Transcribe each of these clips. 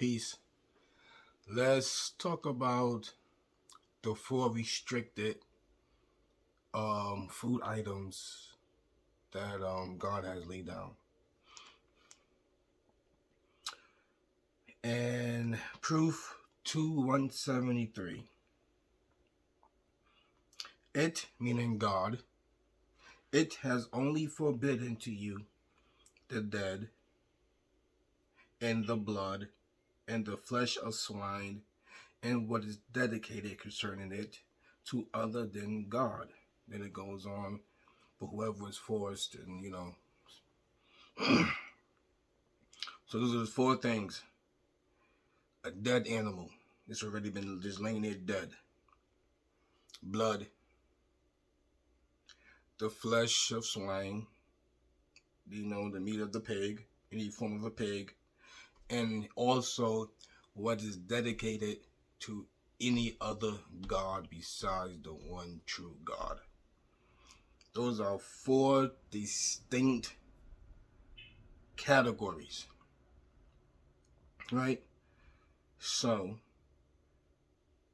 Peace. Let's talk about the four restricted food items that God has laid down. And proof 2173. It, meaning God, it has only forbidden to you the dead, and the blood, and the flesh of swine, and what is dedicated concerning it to other than God. Then it goes on, but whoever is forced, and So those are the four things. A dead animal. It's already been just laying there dead. Blood. The flesh of swine. The meat of the pig. Any form of a pig. And also what is dedicated to any other God besides the one true God. Those are four distinct categories. Right? So,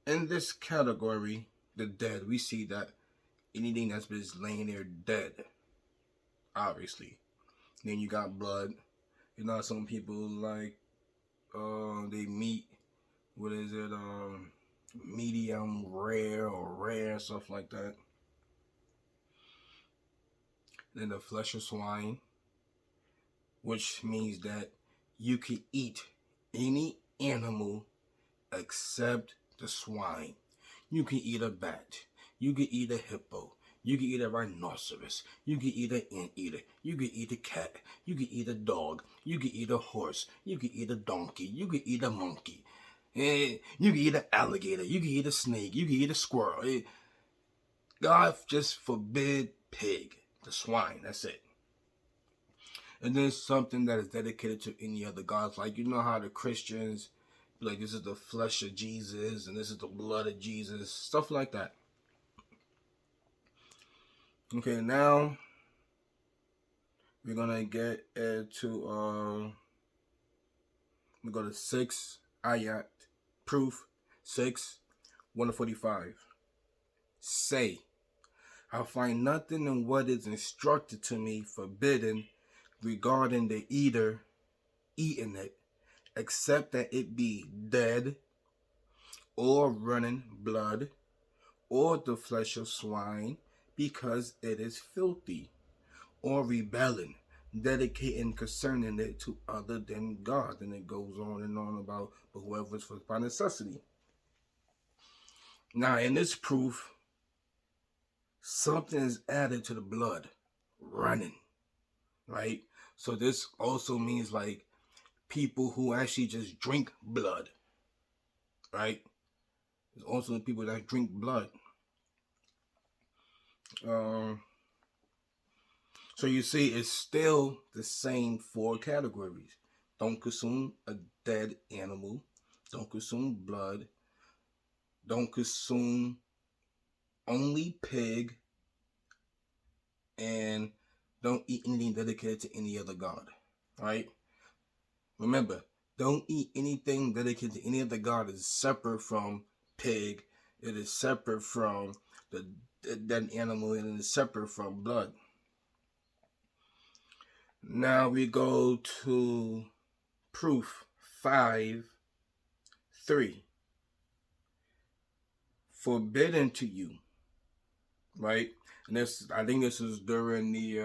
in this category, the dead, we see that anything that's been laying there dead, obviously. Then you got blood. Some people like they meat, medium rare or rare, stuff like that. Then the flesh of swine, which means that you can eat any animal except the swine. You can eat a bat. You can eat a hippo. You can eat a rhinoceros. You can eat an anteater. You can eat a cat. You can eat a dog. You can eat a horse. You can eat a donkey. You can eat a monkey. You can eat an alligator. You can eat a snake. You can eat a squirrel. God just forbid pig, the swine. That's it. And then something that is dedicated to any other gods. Like, how the Christians, like, this is the flesh of Jesus and this is the blood of Jesus. Stuff like that. Okay, now we're going to get into, we go to 6 ayat, proof 6, 145. Say, I find nothing in what is instructed to me forbidden regarding the eater eating it, except that it be dead, or running blood, or the flesh of swine, because it is filthy, or rebelling, dedicating concerning it to other than God. And it goes on and on about, but whoever is for by necessity. Now, in this proof, something is added to the blood, running, right? So this also means like people who actually just drink blood, right? There's also the people that drink blood. So you see, it's still the same four categories. Don't consume a dead animal. Don't consume blood. Don't consume only pig. And don't eat anything dedicated to any other god. Right? Remember, don't eat anything dedicated to any other god. Is separate from pig. It is separate from the dead animal, and it is separate from blood. Now we go to proof 5, 3. Forbidden to you, right? And I think this is during the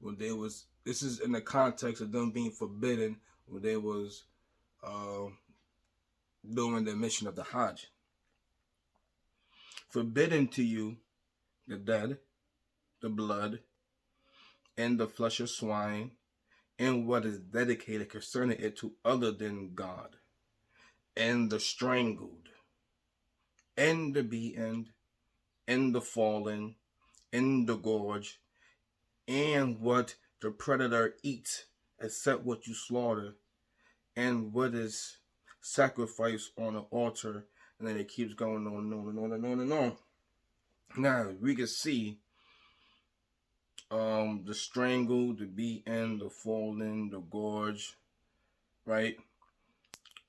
when they was. This is in the context of them being forbidden when they was doing the mission of the Hajj. Forbidden to you the dead, the blood, and the flesh of swine, and what is dedicated concerning it to other than God, and the strangled, and the beaten, and the fallen, and the gorge, and what the predator eats, except what you slaughter, and what is sacrificed on the altar. And then it keeps going on and on and on and on and on. Now we can see the strangled, the beaten, the fallen, the gorge, right?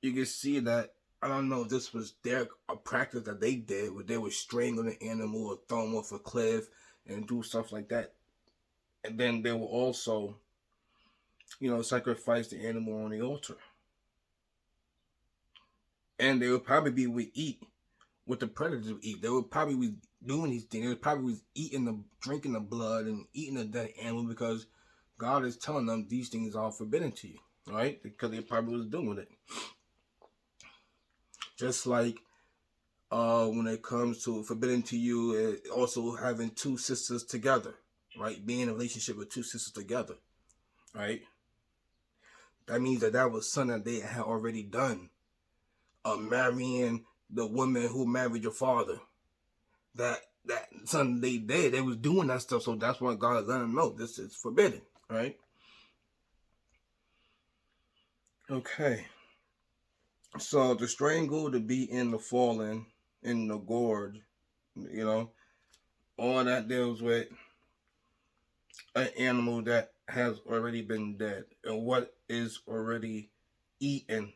you can see that, I don't know if this was a practice that they did, where they would strangle an animal or throw them off a cliff and do stuff like that. And then they will also, sacrifice the animal on the altar. And they would probably would eat what the predators would eat. They would probably be doing these things. They would probably be drinking the blood and eating the dead animal, because God is telling them these things are forbidden to you, right? Because they probably was doing it. Just like when it comes to forbidden to you, also having two sisters together, right? Being in a relationship with two sisters together, right? That means that was something that they had already done. Marrying the woman who married your father. That something they did. They was doing that stuff, so that's why God let them know this is forbidden, right? Okay. So the strangle, to be in the fallen, in the gorge, all that deals with an animal that has already been dead and what is already eaten,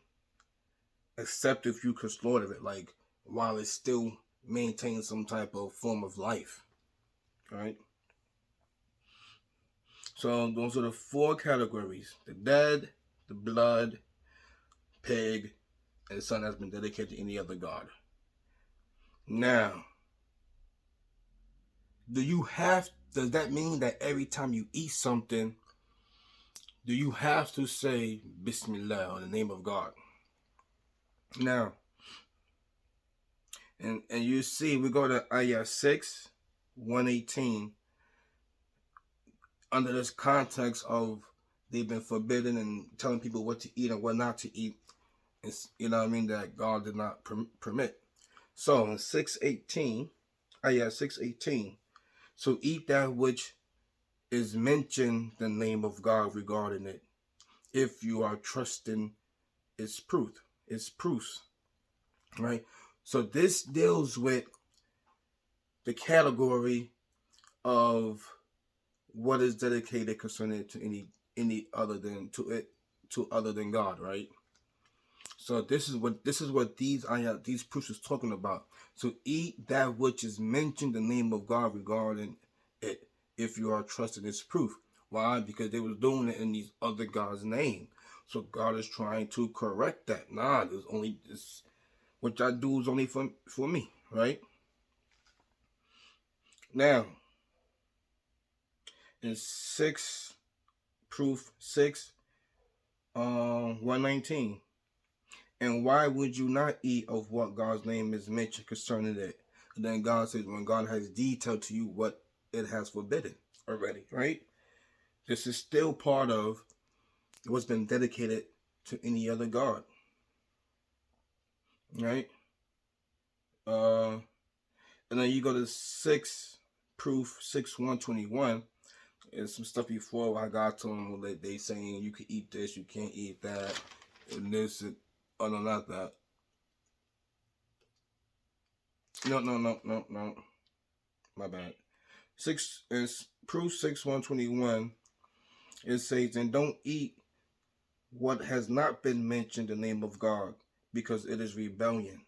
except if you can slaughter it, like while it still maintains some type of form of life, right? So those are the four categories: the dead, the blood, pig, and something that's been dedicated to any other god. Now, does that mean that every time you eat something, do you have to say bismillah, in the name of God? Now, and you see, we go to Ayah 6, 118, under this context of they've been forbidden and telling people what to eat and what not to eat. It's, that God did not permit. So in 618, Ayah 618, so eat that which is mentioned the name of God regarding it, if you are trusting its proofs, right? So this deals with the category of what is dedicated concerning it to any other than other than God, right? So this is what these proofs is talking about. So eat that which is mentioned the name of God regarding it, if you are trusting its proof. Why? Because they was doing it in these other gods' name. So God is trying to correct that. Nah, there's only this. What I do is only for me, right? Now, in proof 6, 119. And why would you not eat of what God's name is mentioned concerning it? And then God says, when God has detailed to you what it has forbidden already, right? This is still part of what's been dedicated to any other God, right? And then you go to proof 6, 121. And some stuff before I got to them, they saying you can eat this, you can't eat that, and this, and oh no, not that. No. My bad. Proof 6, 121. It says, and don't eat what has not been mentioned the name of God, because it is rebellion.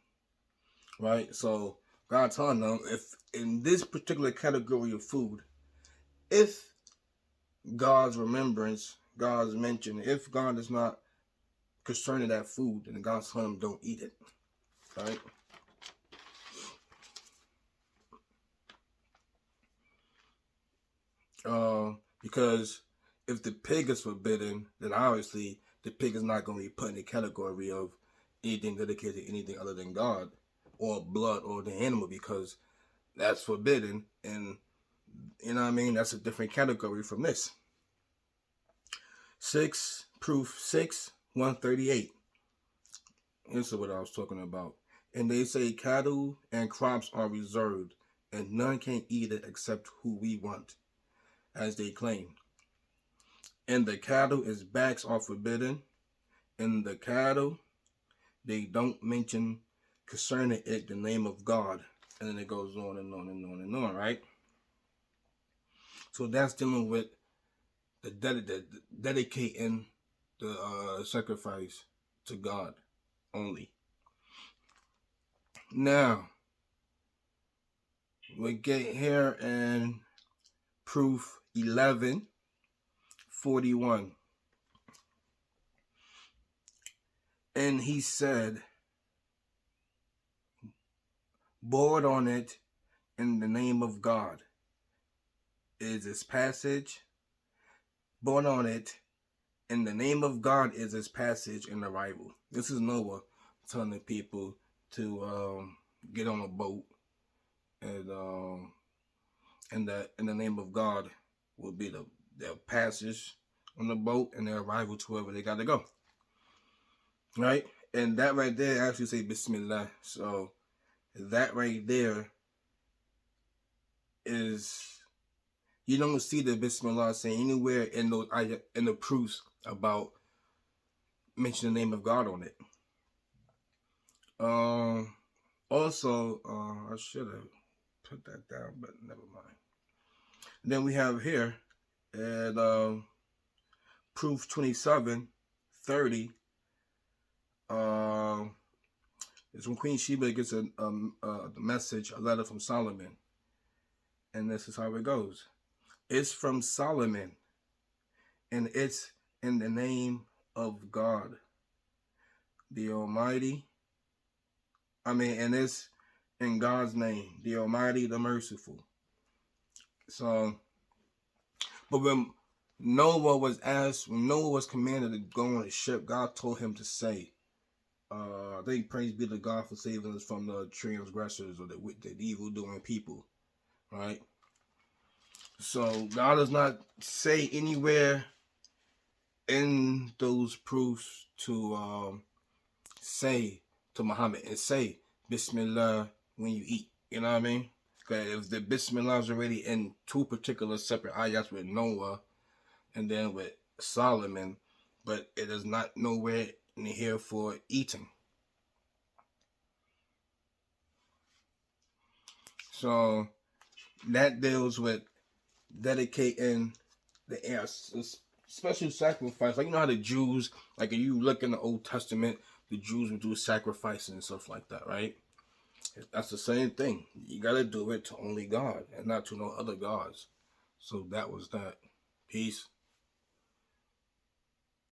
Right? So God telling them, if in this particular category of food, if God's remembrance, God's mention, if God is not concerning that food, then God's telling them don't eat it. Right? Because if the pig is forbidden, then obviously the pig is not going to be put in the category of anything dedicated to anything other than God, or blood, or the animal, because that's forbidden, and that's a different category from this. Proof 6, 138. This is what I was talking about. And they say cattle and crops are reserved, and none can eat it except who we want, as they claim. And the cattle, its backs are forbidden. And the cattle, they don't mention concerning it the name of God. And then it goes on and on and on and on, right? So that's dealing with the dedicating the sacrifice to God, only. Now, we get here in proof 11:41. And he said, board on it in the name of God is this passage. Born on it in the name of God is this passage in the Bible. This is Noah telling the people to get on a boat, and in the name of God will be their passage on the boat and their arrival to wherever they got to go. Right? And that right there actually say bismillah. So that right there is, you don't see the bismillah saying anywhere in the proofs about mention the name of God on it. Also, I should have put that down, but never mind. Then we have here at proof 27:30. It's when Queen Sheba gets a message, a letter from Solomon, and this is how it goes. It's from Solomon, and it's in the name of God, the Almighty. And it's in God's name, the Almighty, the Merciful. So, but when Noah was commanded to go on a ship, God told him to say, I think praise be to God for saving us from the transgressors or the evil-doing people, right? So God does not say anywhere in those proofs to say to Muhammad and say bismillah when you eat. You know what I mean? Because if the bismillah is already in two particular separate ayats with Noah and then with Solomon, but it is not nowhere in here for eating. So that deals with dedicating the special sacrifice. Like, you know how the Jews, like if you look in the Old Testament, the Jews would do sacrifices and stuff like that, right? That's the same thing. You got to do it to only God and not to no other gods. So that was that. Peace.